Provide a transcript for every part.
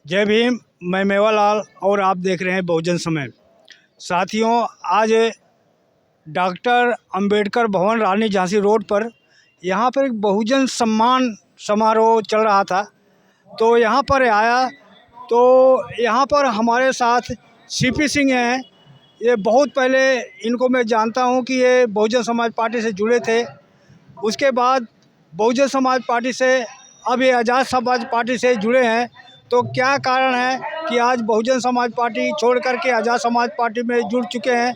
जय भीम। मैं मेवालाल और आप देख रहे हैं बहुजन समय। साथियों, आज डॉक्टर अंबेडकर भवन रानी झांसी रोड पर यहाँ पर एक बहुजन सम्मान समारोह चल रहा था, तो यहाँ पर आया। तो यहाँ पर हमारे साथ सीपी सिंह हैं। ये बहुत पहले इनको मैं जानता हूँ कि ये बहुजन समाज पार्टी से जुड़े थे। उसके बाद बहुजन समाज पार्टी से अब ये आज़ाद समाज पार्टी से जुड़े हैं। तो क्या कारण है कि आज बहुजन समाज पार्टी छोड़ कर के आज़ाद समाज पार्टी में जुड़ चुके हैं,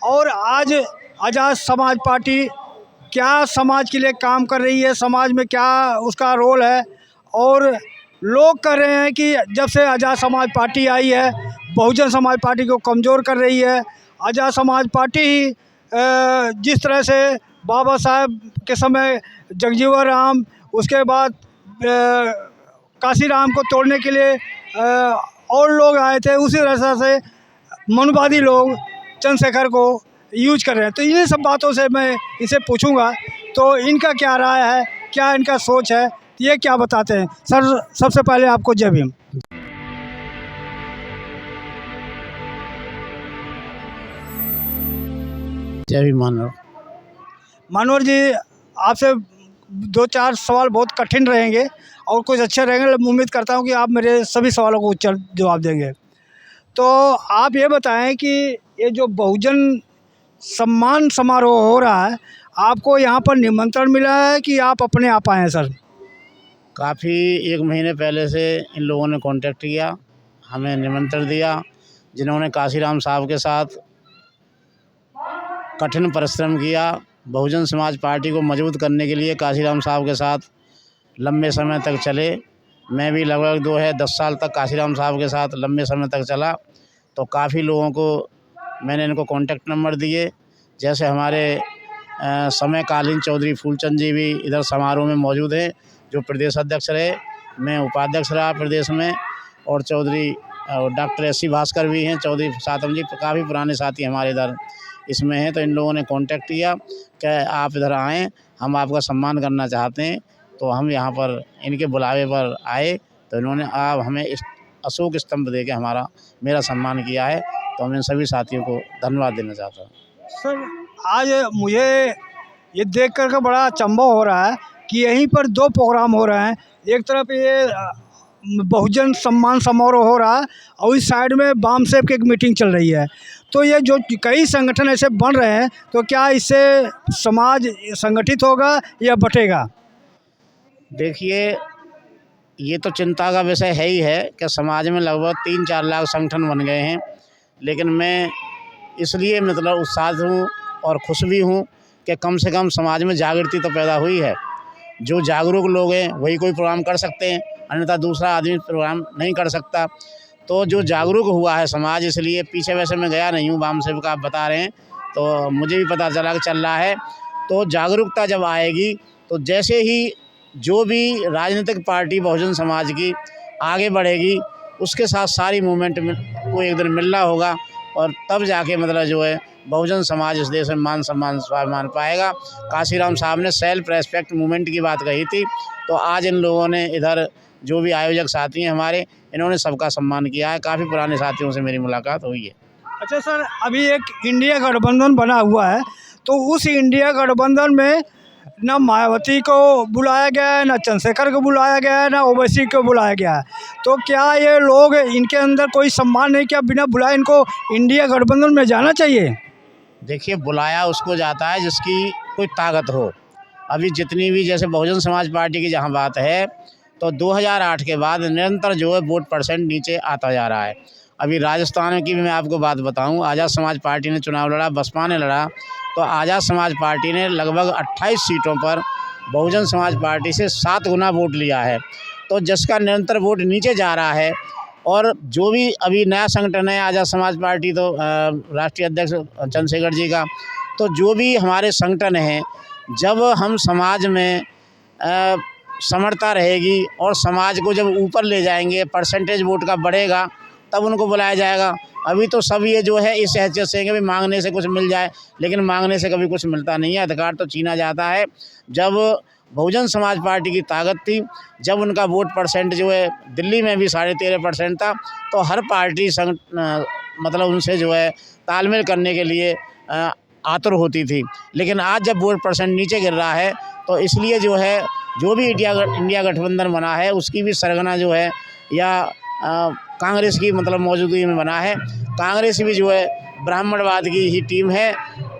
और आज आज़ाद समाज पार्टी क्या समाज के लिए काम कर रही है, समाज में क्या उसका रोल है। और लोग कह रहे हैं कि जब से आज़ाद समाज पार्टी आई है, बहुजन समाज पार्टी को कमज़ोर कर रही है। आज़ाद समाज पार्टी ही जिस तरह से बाबा साहब के समय जगजीवन राम, उसके बाद काशीराम को तोड़ने के लिए और लोग आए थे, उसी तरह से मनुवादी लोग चंद्रशेखर को यूज कर रहे हैं। तो इन्हीं सब बातों से मैं इसे पूछूंगा, तो इनका क्या राय है, क्या इनका सोच है, ये क्या बताते हैं। सर, सबसे पहले आपको जय भीम। जय भीम मनोहर जी, आपसे दो चार सवाल बहुत कठिन रहेंगे और कुछ अच्छे रहेंगे। उम्मीद करता हूँ कि आप मेरे सभी सवालों को जवाब देंगे। तो आप ये बताएं कि ये जो बहुजन सम्मान समारोह हो रहा है, आपको यहाँ पर निमंत्रण मिला है कि आप अपने आप आए हैं? सर, काफ़ी 1 महीने पहले से इन लोगों ने कांटेक्ट किया, हमें निमंत्रण दिया, जिन्होंने काशीराम साहब के साथ कठिन परिश्रम किया। बहुजन समाज पार्टी को मजबूत करने के लिए काशीराम साहब के साथ लंबे समय तक चले। मैं भी लगभग 10 साल तक काशीराम साहब के साथ लंबे समय तक चला। तो काफ़ी लोगों को मैंने इनको कॉन्टेक्ट नंबर दिए। जैसे हमारे समयकालीन चौधरी फूलचंद जी भी इधर समारोह में मौजूद हैं, जो प्रदेश अध्यक्ष रहे। मैं उपाध्यक्ष रहा प्रदेश में। और Chaudhary doctor S C Bhaskar भी हैं, चौधरी सातम जी, काफ़ी पुराने साथी हमारे इधर इसमें हैं। तो इन लोगों ने कांटेक्ट किया कि आप इधर आएँ, हम आपका सम्मान करना चाहते हैं। तो हम यहाँ पर इनके बुलावे पर आए। तो इन्होंने आप हमें इस अशोक स्तंभ दे के मेरा सम्मान किया है। तो मैं सभी साथियों को धन्यवाद देना चाहता हूँ। सर, आज मुझे ये देख कर के बड़ा अचंभा हो रहा है कि यहीं पर दो प्रोग्राम हो रहे हैं। एक तरफ ये बहुजन सम्मान समारोह हो रहा है और इस साइड में बाम सेब की एक मीटिंग चल रही है। तो ये जो कई संगठन ऐसे बन रहे हैं, तो क्या इससे समाज संगठित होगा या बटेगा? देखिए, ये तो चिंता का विषय है ही है कि समाज में लगभग 3-4 लाख संगठन बन गए हैं। लेकिन मैं इसलिए उत्साहित हूँ और खुश भी हूँ कि कम से कम समाज में जागृति तो पैदा हुई है। जो जागरूक लोग हैं वही कोई प्रोग्राम कर सकते हैं, अन्यथा दूसरा आदमी प्रोग्राम नहीं कर सकता। तो जो जागरूक हुआ है समाज, इसलिए पीछे वैसे मैं गया नहीं हूँ। वाम सेव का आप बता रहे हैं तो मुझे भी पता चला कि चल रहा है। तो जागरूकता जब आएगी तो जैसे ही जो भी राजनीतिक पार्टी बहुजन समाज की आगे बढ़ेगी, उसके साथ सारी मूवमेंट में को एक दिन मिलना होगा। और तब जाके जो है बहुजन समाज इस देश में मान सम्मान स्वाभिमान पाएगा। काशीराम साहब ने सेल्फ रेस्पेक्ट मूवमेंट की बात कही थी। तो आज इन लोगों ने इधर जो भी आयोजक साथी हैं हमारे, इन्होंने सबका सम्मान किया है। काफ़ी पुराने साथियों से मेरी मुलाकात हुई है। अच्छा सर, अभी एक इंडिया गठबंधन बना हुआ है, तो उस इंडिया गठबंधन में ना मायावती को बुलाया गया है, ना चंद्रशेखर को बुलाया गया है, ना ओवैसी को बुलाया गया है। तो क्या ये लोग, इनके अंदर कोई सम्मान नहीं? क्या बिना बुलाए इनको इंडिया गठबंधन में जाना चाहिए? देखिए, बुलाया उसको जाता है जिसकी कोई ताकत हो। अभी जितनी भी जैसे बहुजन समाज पार्टी की जहाँ बात है, तो 2008 के बाद निरंतर जो है वोट परसेंट नीचे आता जा रहा है। अभी राजस्थान की भी मैं आपको बात बताऊं, आज़ाद समाज पार्टी ने चुनाव लड़ा, बसपा ने लड़ा। तो आज़ाद समाज पार्टी ने लगभग 28 सीटों पर बहुजन समाज पार्टी से 7 गुना वोट लिया है। तो जिसका निरंतर वोट नीचे जा रहा है, और जो भी अभी नया संगठन है आज़ाद समाज पार्टी, तो राष्ट्रीय अध्यक्ष चंद्रशेखर जी का, तो जो भी हमारे संगठन हैं, जब हम समाज में समरता रहेगी और समाज को जब ऊपर ले जाएंगे, परसेंटेज वोट का बढ़ेगा, तब उनको बुलाया जाएगा। अभी तो सब ये जो है इस हैसियत से कि भाई मांगने से कुछ मिल जाए, लेकिन मांगने से कभी कुछ मिलता नहीं है। अधिकार तो छीना जाता है। जब बहुजन समाज पार्टी की ताकत थी। जब उनका वोट परसेंट जो है दिल्ली में भी 13.5% था, तो हर पार्टी मतलब उनसे जो है तालमेल करने के लिए आतुर होती थी। लेकिन आज जब वोट परसेंट नीचे गिर रहा है, तो इसलिए जो है जो भी इंडिया गठबंधन बना है उसकी भी सरगना जो है या कांग्रेस की मतलब मौजूदगी में बना है। कांग्रेस भी जो है ब्राह्मणवाद की ही टीम है,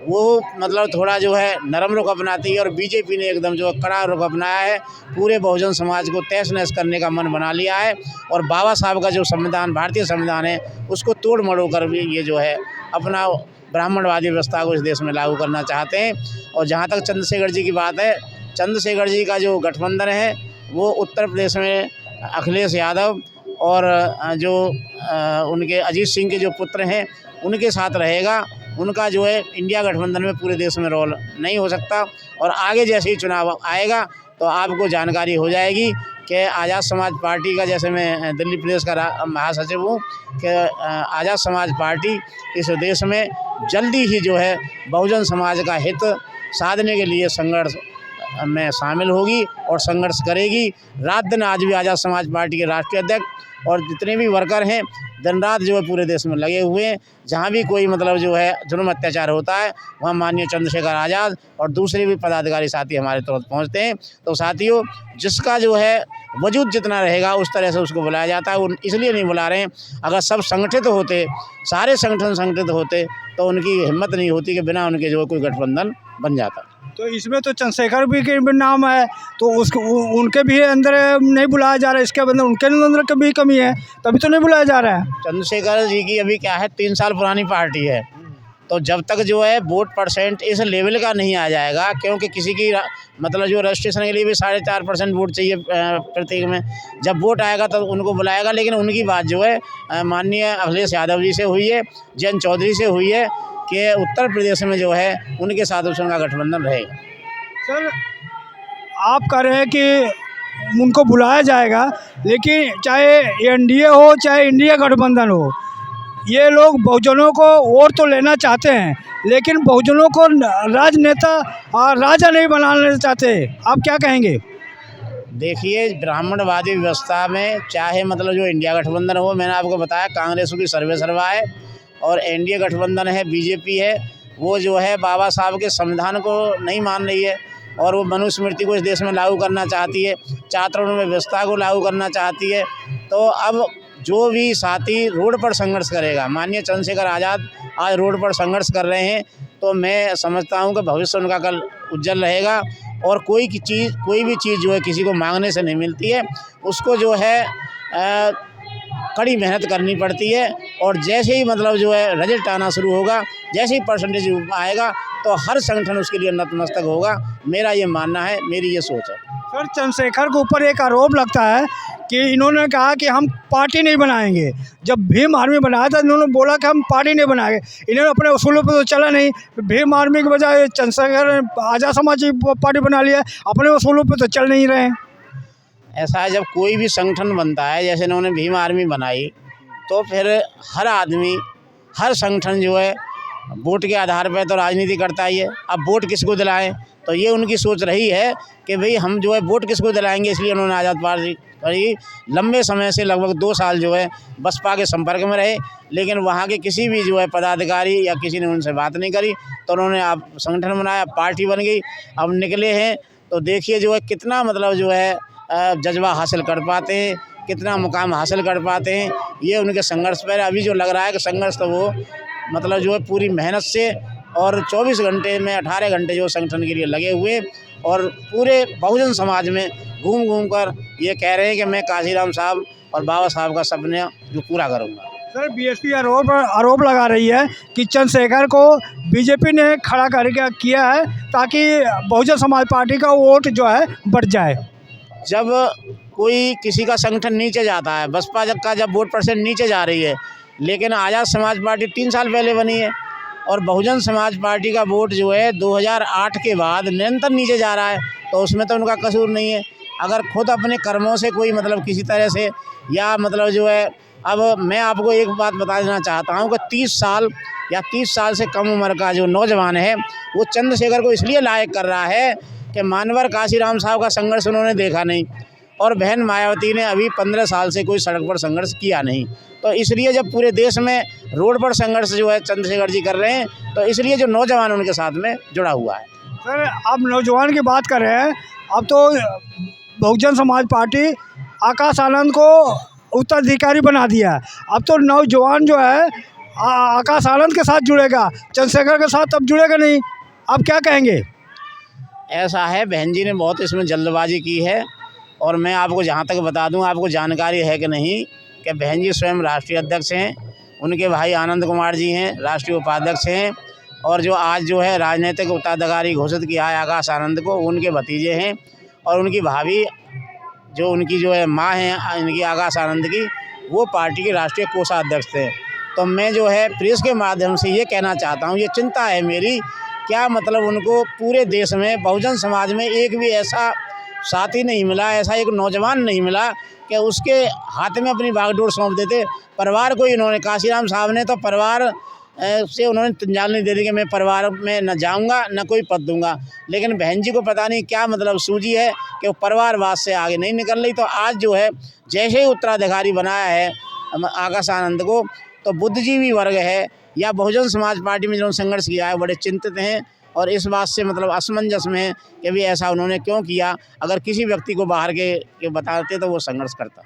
वो मतलब थोड़ा जो है नरम रुख अपनाती है, और बीजेपी ने एकदम जो कड़ा रुख अपनाया है, पूरे बहुजन समाज को तहस नहस करने का मन बना लिया है। और बाबा साहब का जो संविधान, भारतीय संविधान है, उसको तोड़ मरोड़ कर भी ये जो है अपना ब्राह्मणवादी व्यवस्था को इस देश में लागू करना चाहते हैं। और जहाँ तक चंद्रशेखर जी की बात है, चंद्रशेखर जी का जो गठबंधन है वो उत्तर प्रदेश में अखिलेश यादव और जो उनके अजीत सिंह के जो पुत्र हैं उनके साथ रहेगा। उनका जो है इंडिया गठबंधन में पूरे देश में रोल नहीं हो सकता। और आगे जैसे ही चुनाव आएगा तो आपको जानकारी हो जाएगी कि आज़ाद समाज पार्टी का, जैसे मैं दिल्ली प्रदेश का महासचिव हूँ, कि आज़ाद समाज पार्टी इस देश में जल्दी ही जो है बहुजन समाज का हित साधने के लिए संघर्ष में शामिल होगी और संघर्ष करेगी। रात दिन आज भी आज़ाद समाज पार्टी के राष्ट्रीय अध्यक्ष और जितने भी वर्कर हैं दिन रात जो है पूरे देश में लगे हुए हैं। जहाँ भी कोई मतलब जो है जुल्म अत्याचार होता है वहाँ माननीय चंद्रशेखर आज़ाद और दूसरे भी पदाधिकारी साथी हमारे तुरंत पहुँचते हैं। तो साथियों, जिसका जो है वजूद जितना रहेगा उस तरह से उसको बुलाया जाता है। वो इसलिए नहीं बुला रहे हैं, अगर सब संगठित होते, सारे संगठन संगठित होते, तो उनकी हिम्मत नहीं होती कि बिना उनके जो कोई गठबंधन बन जाता। तो इसमें तो चंद्रशेखर भी के भी नाम है, तो उसको उनके भी अंदर नहीं बुलाया जा रहा है, इसके अंदर उनके अंदर की भी कमी है, तभी तो नहीं बुलाया जा रहा है। चंद्रशेखर जी की अभी क्या है, 3 साल पुरानी पार्टी है, तो जब तक जो है वोट परसेंट इस लेवल का नहीं आ जाएगा, क्योंकि किसी की मतलब जो रजिस्ट्रेशन के लिए भी 4.5% वोट चाहिए प्रत्येक में, जब वोट आएगा तब उनको बुलाएगा। लेकिन उनकी बात जो है माननीय अखिलेश यादव जी से हुई है, जयंत चौधरी से हुई है कि उत्तर प्रदेश में जो है उनके साथ उनका गठबंधन रहेगा। सर, आप कह रहे हैं कि उनको बुलाया जाएगा, लेकिन चाहे एनडीए हो चाहे इंडिया गठबंधन हो, ये लोग बहुजनों को वोट तो लेना चाहते हैं, लेकिन बहुजनों को राजनेता और राजा नहीं बनाना चाहते। आप क्या कहेंगे? देखिए, ब्राह्मणवादी व्यवस्था में चाहे मतलब जो इंडिया गठबंधन हो, मैंने आपको बताया कांग्रेस की सर्वे सर्वा है, और एनडीए गठबंधन है, बीजेपी है, वो जो है बाबा साहब के संविधान को नहीं मान रही है और वो मनुस्मृति को इस देश में लागू करना चाहती है, चातुर्वर्ण्य में व्यवस्था को लागू करना चाहती है। तो अब जो भी साथी रोड पर संघर्ष करेगा, माननीय चंद्रशेखर आज़ाद आज रोड पर संघर्ष कर रहे हैं, तो मैं समझता हूं कि भविष्य उनका कल उज्जवल रहेगा। और कोई भी चीज़ जो है किसी को मांगने से नहीं मिलती है, उसको जो है कड़ी मेहनत करनी पड़ती है। और जैसे ही मतलब जो है रिजल्ट आना शुरू होगा, जैसे ही परसेंटेज आएगा, तो हर संगठन उसके लिए नतमस्तक होगा। मेरा ये मानना है, मेरी ये सोच है। सर, चंद्रशेखर के ऊपर एक आरोप लगता है कि इन्होंने कहा कि हम पार्टी नहीं बनाएंगे। जब भीम आर्मी बनाया था इन्होंने बोला कि हम पार्टी नहीं बनाएंगे, इन्होंने अपने उसूलों पर तो चला नहीं। भीम आर्मी के बजाय चंद्रशेखर ने आज़ाद समाज पार्टी बना लिया, अपने उसूलों पर तो चल नहीं रहे हैं। ऐसा है, जब कोई भी संगठन बनता है, जैसे इन्होंने भीम आर्मी बनाई, तो फिर हर आदमी, हर संगठन जो है वोट के आधार पर तो राजनीति करता ही है। अब वोट किसको दिलाएं, तो ये उनकी सोच रही है कि भाई हम जो है वोट किसको दिलाएंगे, इसलिए उन्होंने आज़ाद पार्टी करी। लंबे समय से लगभग 2 साल जो है बसपा के संपर्क में रहे, लेकिन वहाँ के किसी भी जो है पदाधिकारी या किसी ने उनसे बात नहीं करी, तो उन्होंने आप संगठन बनाया, पार्टी बन गई, अब निकले हैं। तो देखिए जो है कितना मतलब जो है जज्बा हासिल कर पाते हैं, कितना मुकाम हासिल कर पाते हैं, ये उनके संघर्ष पर। अभी जो लग रहा है कि संघर्ष तो वो मतलब जो है पूरी मेहनत से और 24 घंटे में 18 घंटे जो संगठन के लिए लगे हुए, और पूरे बहुजन समाज में घूम घूम कर ये कह रहे हैं कि मैं काशीराम साहब और बाबा साहब का सपना जो पूरा करूँगा। सर, बीएसपी आरोप लगा रही है कि चंद्रशेखर को बीजेपी ने खड़ा करके किया है ताकि बहुजन समाज पार्टी का वोट जो है बढ़ जाए। जब कोई किसी का संगठन नीचे जाता है, बसपा का जब वोट परसेंट नीचे जा रही है, लेकिन आज़ाद समाज पार्टी 3 साल पहले बनी है, और बहुजन समाज पार्टी का वोट जो है 2008 के बाद निरंतर नीचे जा रहा है, तो उसमें तो उनका कसूर नहीं है। अगर खुद अपने कर्मों से कोई मतलब किसी तरह से या मतलब जो है, अब मैं आपको एक बात बता देना चाहता हूं कि 30 साल या 30 साल से कम उम्र का जो नौजवान है वो चंद्रशेखर को इसलिए लायक कर रहा है कि मानवर काशीराम साहब का संघर्ष उन्होंने देखा नहीं, और बहन मायावती ने अभी 15 साल से कोई सड़क पर संघर्ष किया नहीं। तो इसलिए जब पूरे देश में रोड पर संघर्ष जो है चंद्रशेखर जी कर रहे हैं, तो इसलिए जो नौजवान उनके साथ में जुड़ा हुआ है। सर आप नौजवान की बात कर रहे हैं, अब तो बहुजन समाज पार्टी आकाश आनंद को उत्तराधिकारी बना दिया है। अब तो नौजवान जो है आकाश आनंद के साथ जुड़ेगा, चंद्रशेखर के साथ अब जुड़ेगा नहीं। आप क्या कहेंगे? ऐसा है, बहन जी ने बहुत इसमें जल्दबाजी की है, और मैं आपको जहाँ तक बता दूँ, आपको जानकारी है कि नहीं, कि बहन जी स्वयं राष्ट्रीय अध्यक्ष हैं, उनके भाई आनंद कुमार जी हैं राष्ट्रीय उपाध्यक्ष हैं, और जो आज जो है राजनीतिक उत्तराधिकारी घोषित किया है आकाश आनंद को, उनके भतीजे हैं, और उनकी भाभी जो उनकी जो है माँ हैं इनकी आकाश आनंद की, वो पार्टी के राष्ट्रीय कोषाध्यक्ष थे। तो मैं जो है प्रेस के माध्यम से ये कहना चाहता हूँ, ये चिंता है मेरी, क्या मतलब उनको पूरे देश में बहुजन समाज में एक भी ऐसा साथी नहीं मिला, ऐसा एक नौजवान नहीं मिला कि उसके हाथ में अपनी बागडोर सौंप देते। परिवार को इन्होंने, काशीराम साहब ने तो परिवार से उन्होंने जंजाल नहीं दे दी कि मैं परिवार में न जाऊंगा न कोई पद दूंगा, लेकिन बहन जी को पता नहीं क्या मतलब सूझी है कि वो परिवारवाद से आगे नहीं निकल रही। तो आज जो है जैसे ही उत्तराधिकारी बनाया है आकाश आनंद को, तो बुद्धिजीवी वर्ग है या बहुजन समाज पार्टी में जिन्होंने संघर्ष किया है बड़े चिंतित हैं, और इस बात से मतलब असमंजस में है कि भी ऐसा उन्होंने क्यों किया। अगर किसी व्यक्ति को बाहर के बताते तो वो संघर्ष करता।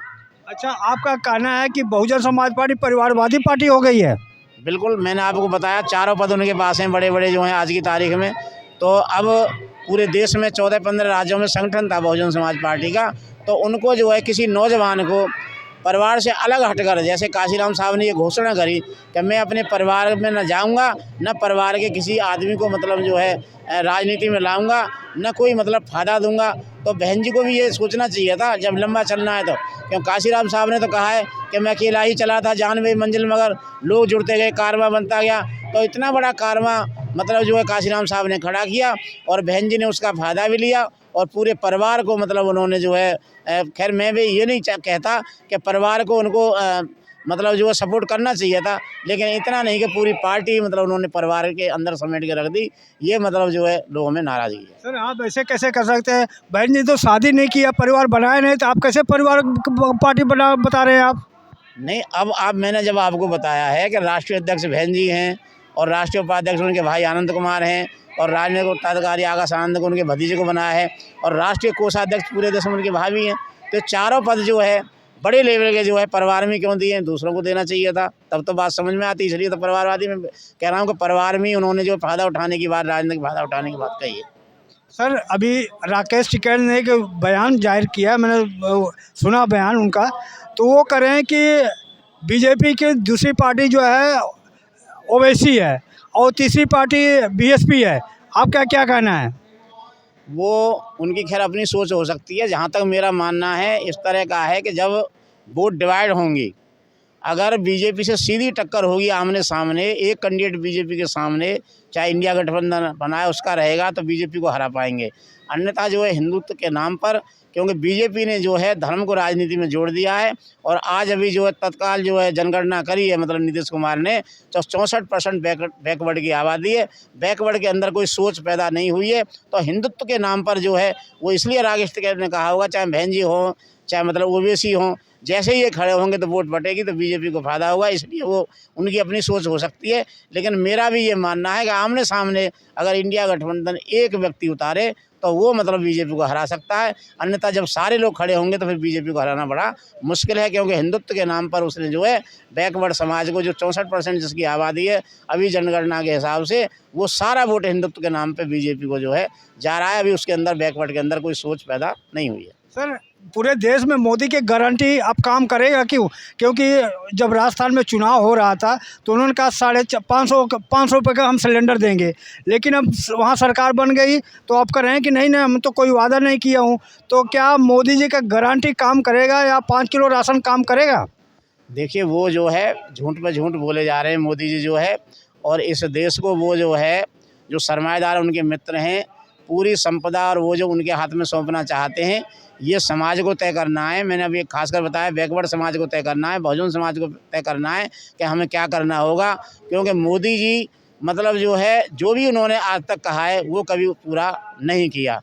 अच्छा, आपका कहना है कि बहुजन समाज पार्टी परिवारवादी पार्टी हो गई है? बिल्कुल, मैंने आपको बताया 4 पद उनके पास हैं बड़े बड़े जो हैं आज की तारीख में। तो अब पूरे देश में 14-15 राज्यों में संगठन था बहुजन समाज पार्टी का, तो उनको जो है किसी नौजवान को परिवार से अलग हटकर, जैसे काशीराम साहब ने ये घोषणा करी कि मैं अपने परिवार में न जाऊंगा, न परिवार के किसी आदमी को मतलब जो है राजनीति में लाऊंगा, न कोई मतलब फ़ायदा दूंगा। तो बहन जी को भी ये सोचना चाहिए था जब लंबा चलना है तो, क्यों काशीराम साहब ने तो कहा है कि मैं अकेला ही चला था जानवे मंजिल, मगर लोग जुड़ते गए, कारवां बनता गया। तो इतना बड़ा कारवां मतलब जो है काशीराम साहब ने खड़ा किया, और बहन जी ने उसका फ़ायदा भी लिया, और पूरे परिवार को मतलब उन्होंने जो है खैर मैं भी ये नहीं कहता कि परिवार को उनको मतलब जो है सपोर्ट करना चाहिए था, लेकिन इतना नहीं कि पूरी पार्टी मतलब उन्होंने परिवार के अंदर समेट के रख दी। ये मतलब जो है लोगों में नाराज़गी है। सर आप ऐसे कैसे कर सकते हैं? बहन जी तो शादी नहीं किया, परिवार बनाया नहीं, तो आप कैसे परिवार पार्टी बना बता रहे हैं आप? नहीं, अब मैंने जब आपको बताया है कि राष्ट्रीय अध्यक्ष बहन जी हैं, और राष्ट्रीय उपाध्यक्ष उनके भाई आनंद कुमार हैं, और राजनीतिक उत्तराधिकारी आकाश आनंद को उनके भतीजे को बनाया है, और राष्ट्रीय कोषाध्यक्ष पूरे देश में उनके भाभी हैं। तो चारों पद जो है बड़े लेवल के जो है परिवार में क्यों दिए, दूसरों को देना चाहिए था, तब तो बात समझ में आती। इसलिए तो परिवारवादी में कह रहा हूँ कि परिवार में उन्होंने जो फ़ायदा उठाने की बात, राजनीतिक फ़ायदा उठाने की बात कही है। सर अभी राकेश टिकैत ने एक बयान जाहिर किया, मैंने सुना बयान उनका, तो वो कह रहे हैं कि बीजेपी की दूसरी पार्टी जो है ओवैसी है, और तीसरी पार्टी बीएसपी है। आपका क्या कहना है? वो उनकी खैर अपनी सोच हो सकती है। जहाँ तक मेरा मानना है इस तरह का है कि जब वोट डिवाइड होंगी, अगर बीजेपी से सीधी टक्कर होगी आमने सामने, एक कैंडिडेट बीजेपी के सामने चाहे इंडिया गठबंधन बनाए उसका रहेगा, तो बीजेपी को हरा पाएंगे। अन्यथा जो है हिंदुत्व के नाम पर, क्योंकि बीजेपी ने जो है धर्म को राजनीति में जोड़ दिया है, और आज अभी जो है तत्काल जो है जनगणना करी है मतलब नीतीश कुमार ने, तो 64% बैकवर्ड की आबादी है। बैकवर्ड के अंदर कोई सोच पैदा नहीं हुई है। तो हिंदुत्व के नाम पर जो है वो, इसलिए राकेश टिकैत ने कहा होगा, चाहे बहन जी हों चाहे मतलब ओवैसी हों, जैसे ही ये खड़े होंगे तो वोट बटेगी, तो बीजेपी को फ़ायदा होगा। इसलिए वो उनकी अपनी सोच हो सकती है, लेकिन मेरा भी ये मानना है कि आमने सामने अगर इंडिया गठबंधन एक व्यक्ति उतारे तो वो मतलब बीजेपी को हरा सकता है। अन्यथा जब सारे लोग खड़े होंगे तो फिर बीजेपी को हराना बड़ा मुश्किल है, क्योंकि हिंदुत्व के नाम पर उसने जो है बैकवर्ड समाज को, जो 64% जिसकी आबादी है अभी जनगणना के हिसाब से, वो सारा वोट हिंदुत्व के नाम पर बीजेपी को जो है जा रहा है। अभी उसके अंदर बैकवर्ड के अंदर कोई सोच पैदा नहीं हुई है। सर पूरे देश में मोदी की गारंटी अब काम करेगा क्यों? क्योंकि जब राजस्थान में चुनाव हो रहा था तो उन्होंने कहा 550 रुपये का हम सिलेंडर देंगे, लेकिन अब वहाँ सरकार बन गई तो आप कह रहे हैं कि नहीं नहीं हम तो कोई वादा नहीं किया हूँ। तो क्या मोदी जी का गारंटी काम करेगा या 5 किलो राशन काम करेगा? देखिए, वो जो है झूठ पे झूठ बोले जा रहे हैं मोदी जी जो है, और इस देश को वो जो है जो सरमाएदार उनके मित्र हैं, पूरी संपदा और वो जो उनके हाथ में सौंपना चाहते हैं, ये समाज को तय करना है। मैंने अभी खासकर बताया बैकवर्ड समाज को तय करना है, बहुजन समाज को तय करना है कि हमें क्या करना होगा। क्योंकि मोदी जी मतलब जो है जो भी उन्होंने आज तक कहा है वो कभी पूरा नहीं किया।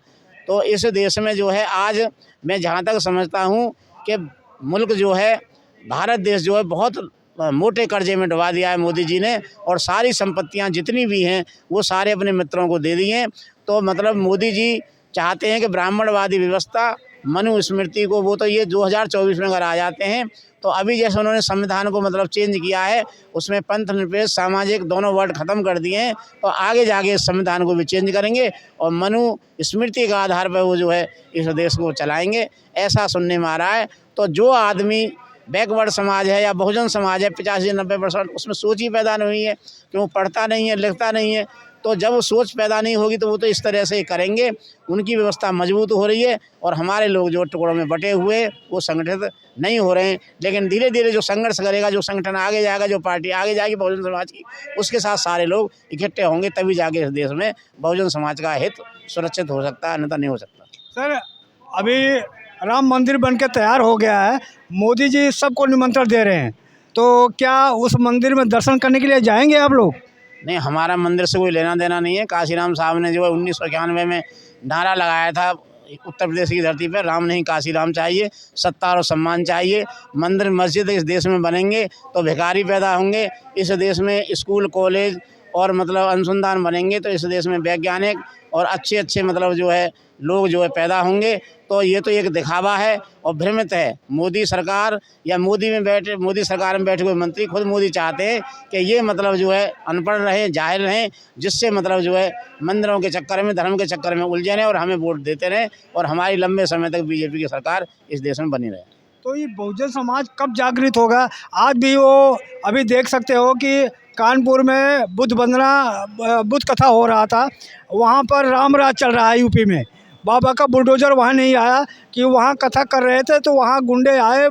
तो इस देश में जो है आज मैं जहाँ तक समझता हूँ कि मुल्क जो है, भारत देश जो है बहुत मोटे कर्जे में डुबा दिया है मोदी जी ने, और सारी संपत्तियां जितनी भी हैं वो सारे अपने मित्रों को दे दी हैं। तो मतलब मोदी जी चाहते हैं कि ब्राह्मणवादी व्यवस्था, मनुस्मृति को, वो तो ये 2024 में अगर आ जाते हैं तो अभी जैसे उन्होंने संविधान को मतलब चेंज किया है, उसमें पंथ निरपेक्ष सामाजिक दोनों वर्ड खत्म कर दिए हैं, तो आगे जाके इस संविधान को भी चेंज करेंगे और मनुस्मृति के आधार पर वो जो है इस देश को चलाएंगे, ऐसा सुनने में आ रहा है। तो जो आदमी बैकवर्ड समाज है या बहुजन समाज है 85-90%, उसमें सोच ही पैदा नहीं हुई है, क्यों पढ़ता नहीं है, लिखता नहीं है। तो जब वो सोच पैदा नहीं होगी तो वो तो इस तरह से ही करेंगे। उनकी व्यवस्था मजबूत हो रही है और हमारे लोग जो टुकड़ों में बटे हुए वो संगठित नहीं हो रहे हैं। लेकिन धीरे धीरे जो संघर्ष करेगा, जो संगठन आगे जाएगा, जो पार्टी आगे जाएगी बहुजन समाज की, उसके साथ सारे लोग इकट्ठे होंगे, तभी जाके इस देश में बहुजन समाज का हित सुरक्षित हो सकता है, अन्यथा नहीं हो सकता। सर, अभी राम मंदिर बन के तैयार हो गया है, मोदी जी सबको निमंत्रण दे रहे हैं, तो क्या उस मंदिर में दर्शन करने के लिए जाएंगे आप लोग? नहीं, हमारा मंदिर से कोई लेना देना नहीं है। काशीराम साहब ने जो है 1991 में नारा लगाया था उत्तर प्रदेश की धरती पर, राम नहीं काशीराम चाहिए, सत्ता और सम्मान चाहिए। मंदिर मस्जिद इस देश में बनेंगे तो भिखारी पैदा होंगे, इस देश में स्कूल कॉलेज और मतलब अनुसंधान बनेंगे तो इस देश में वैज्ञानिक और अच्छे अच्छे मतलब जो है लोग जो है पैदा होंगे। तो ये तो एक दिखावा है और भ्रमित है मोदी सरकार या मोदी सरकार में बैठे हुए मंत्री। खुद मोदी चाहते हैं कि ये मतलब जो है अनपढ़ रहें, जाहिल रहें, जिससे मतलब जो है मंदिरों के चक्कर में, धर्म के चक्कर में उलझे रहें और हमें वोट देते रहें और हमारी लंबे समय तक बीजेपी की सरकार इस देश में बनी रहे। तो ये बहुजन समाज कब जागृत होगा? आज भी वो अभी देख सकते हो कि कानपुर में बुद्ध कथा हो रहा था, वहाँ पर राम राज चल रहा है यूपी में। बाबा का बुलडोजर वहाँ नहीं आया कि वहाँ कथा कर रहे थे तो वहाँ गुंडे आए,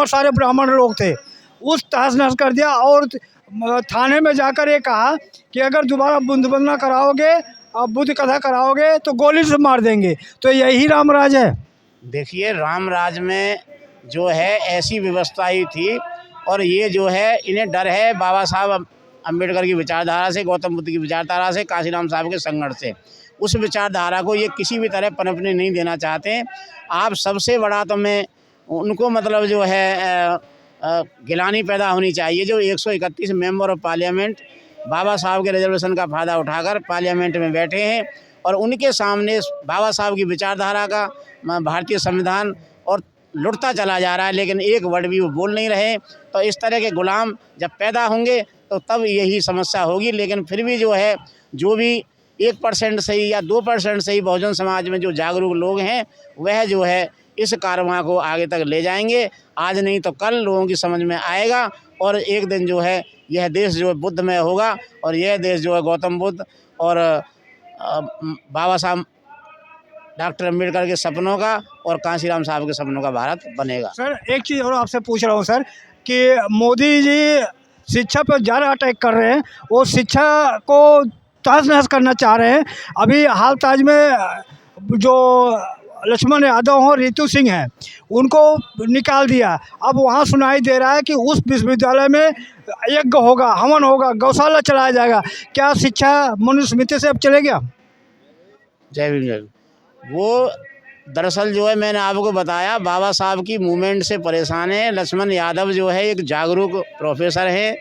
सारे ब्राह्मण लोग थे, उस तहस नहस कर दिया और थाने में जाकर ये कहा कि अगर दोबारा बुद्ध वंदना कराओगे, बुद्ध कथा कराओगे तो गोली से मार देंगे। तो यही राम राज है। देखिए, राम राज में जो है ऐसी व्यवस्था ही थी और ये जो है इन्हें डर है बाबा साहब अम्बेडकर की विचारधारा से, गौतम बुद्ध की विचारधारा से, काशीराम साहब के संघर्ष से। उस विचारधारा को ये किसी भी तरह पनपने नहीं देना चाहते हैं। आप सबसे बड़ा तो मैं उनको मतलब जो है गिलानी पैदा होनी चाहिए जो 131 मेंबर ऑफ पार्लियामेंट बाबा साहब के रिजर्वेशन का फ़ायदा उठाकर पार्लियामेंट में बैठे हैं और उनके सामने बाबा साहब की विचारधारा का भारतीय संविधान और लुटता चला जा रहा है, लेकिन एक वर्ड भी वो बोल नहीं रहे। तो इस तरह के गुलाम जब पैदा होंगे तो तब यही समस्या होगी। लेकिन फिर भी जो है, जो भी 1% सही या 2% सही बहुजन समाज में जो जागरूक लोग हैं वह जो है इस कारवां को आगे तक ले जाएंगे। आज नहीं तो कल लोगों की समझ में आएगा और एक दिन जो है यह देश जो है बुद्धमय होगा और यह देश जो है गौतम बुद्ध और बाबा साहब डॉक्टर अम्बेडकर के सपनों का और काशीराम साहब के सपनों का भारत बनेगा। सर, एक चीज़ और आपसे पूछ रहा हूँ सर कि मोदी जी शिक्षा पर ज़्यादा अटैक कर रहे हैं, वो शिक्षा को तहस नहस करना चाह रहे हैं। अभी हाल ताज में जो लक्ष्मण यादव और रितु सिंह हैं उनको निकाल दिया। अब वहाँ सुनाई दे रहा है कि उस विश्वविद्यालय में यज्ञ होगा, हवन होगा, गौशाला चलाया जाएगा। क्या शिक्षा मनुस्मृति से अब चलेगा? जय भीम, जय भीम। वो दरअसल जो है मैंने आपको बताया बाबा साहब की मूवमेंट से परेशान है। लक्ष्मण यादव जो है एक जागरूक प्रोफेसर है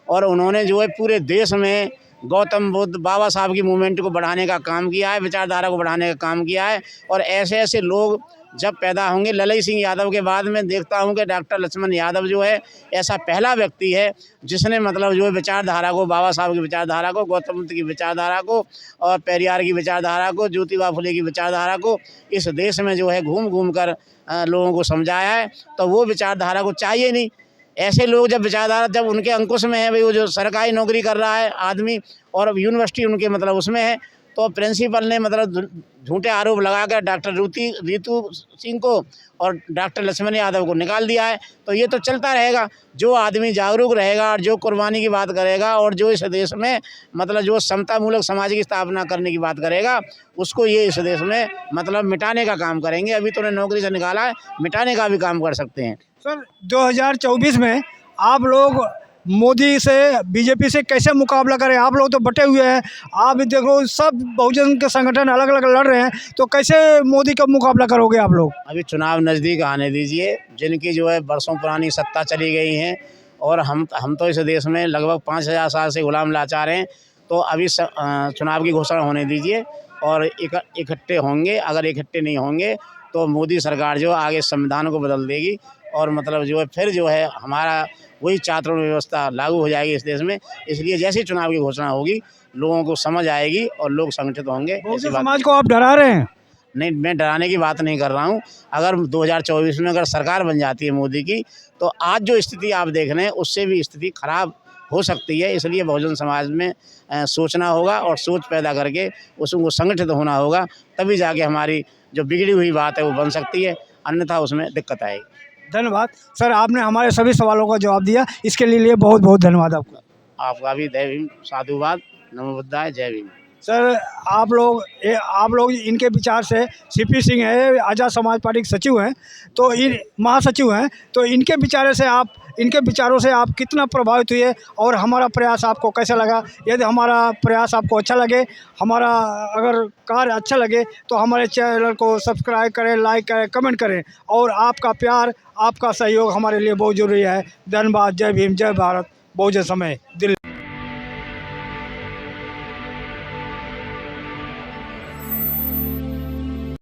और उन्होंने जो है पूरे देश में गौतम बुद्ध बाबा साहब की मूवमेंट को बढ़ाने का काम किया है, विचारधारा को बढ़ाने का काम किया है। और ऐसे ऐसे लोग जब पैदा होंगे, ललई सिंह यादव के बाद में देखता हूं कि डॉक्टर लक्ष्मण यादव जो है ऐसा पहला व्यक्ति है जिसने मतलब जो है विचारधारा को, बाबा साहब की विचारधारा को, गौतम बुद्ध की विचारधारा को और पेरियार की विचारधारा को, ज्योतिबा फुले की विचारधारा को इस देश में जो है घूम घूम कर लोगों को समझाया है। तो वो विचारधारा को चाहिए नहीं। ऐसे लोग जब विचारधारा जब उनके अंकुश में है, भाई वो जो सरकारी नौकरी कर रहा है आदमी और यूनिवर्सिटी उनके मतलब उसमें है, तो प्रिंसिपल ने मतलब झूठे आरोप लगाकर डॉक्टर रितु सिंह को और डॉक्टर लक्ष्मण यादव को निकाल दिया है। तो ये तो चलता रहेगा। जो आदमी जागरूक रहेगा और जो कुर्बानी की बात करेगा और जो इस देश में मतलब जो समतामूलक समाज की स्थापना करने की बात करेगा, उसको ये इस देश में मतलब मिटाने का काम करेंगे। अभी तो उन्हें नौकरी से निकाला है, मिटाने का भी काम कर सकते हैं। सर, 2024 में आप लोग मोदी से बीजेपी से कैसे मुकाबला करें? आप लोग तो बटे हुए हैं, आप भी देखो सब बहुजन के संगठन अलग अलग लड़ रहे हैं, तो कैसे मोदी का मुकाबला करोगे आप लोग? अभी चुनाव नज़दीक आने दीजिए, जिनकी जो है बरसों पुरानी सत्ता चली गई हैं और हम तो इस देश में लगभग 5000 साल से गुलाम लाचार हैं। तो अभी चुनाव की घोषणा होने दीजिए और इकट्ठे होंगे। अगर इकट्ठे नहीं होंगे तो मोदी सरकार जो आगे संविधान को बदल देगी और मतलब जो है फिर जो है हमारा वही चातुर्वर्ण्य व्यवस्था लागू हो जाएगी इस देश में। इसलिए जैसे चुनाव की घोषणा होगी लोगों को समझ आएगी और लोग संगठित होंगे। ऐसी बहुजन बात समाज को आप डरा रहे हैं? नहीं, मैं डराने की बात नहीं कर रहा हूँ। अगर 2024 में अगर सरकार बन जाती है मोदी की, तो आज जो स्थिति आप देख रहे हैं उससे भी स्थिति खराब हो सकती है। इसलिए बहुजन समाज में सोचना होगा और सोच पैदा करके उसको संगठित होना होगा, तभी जाके हमारी जो बिगड़ी हुई बात है वो बन सकती है, अन्यथा उसमें दिक्कत आएगी। धन्यवाद सर, आपने हमारे सभी सवालों का जवाब दिया, इसके लिए बहुत बहुत धन्यवाद आपका। आपका भी जय भीम, साधुवाद, नमो बुद्धाय, जय भीम। सर आप लोग इनके विचार से, सीपी सिंह है आज़ाद समाज पार्टी के सचिव हैं, तो इन महासचिव हैं, तो इनके विचारों से आप कितना प्रभावित हुए और हमारा प्रयास आपको कैसा लगा? यदि हमारा प्रयास आपको अच्छा लगे, हमारा अगर कार्य अच्छा लगे तो हमारे चैनल को सब्सक्राइब करें, लाइक करें, कमेंट करें और आपका प्यार, आपका सहयोग हमारे लिए बहुत ज़रूरी है। धन्यवाद। जय भीम, जय भारत, बहुजन समाज, दिल्ली।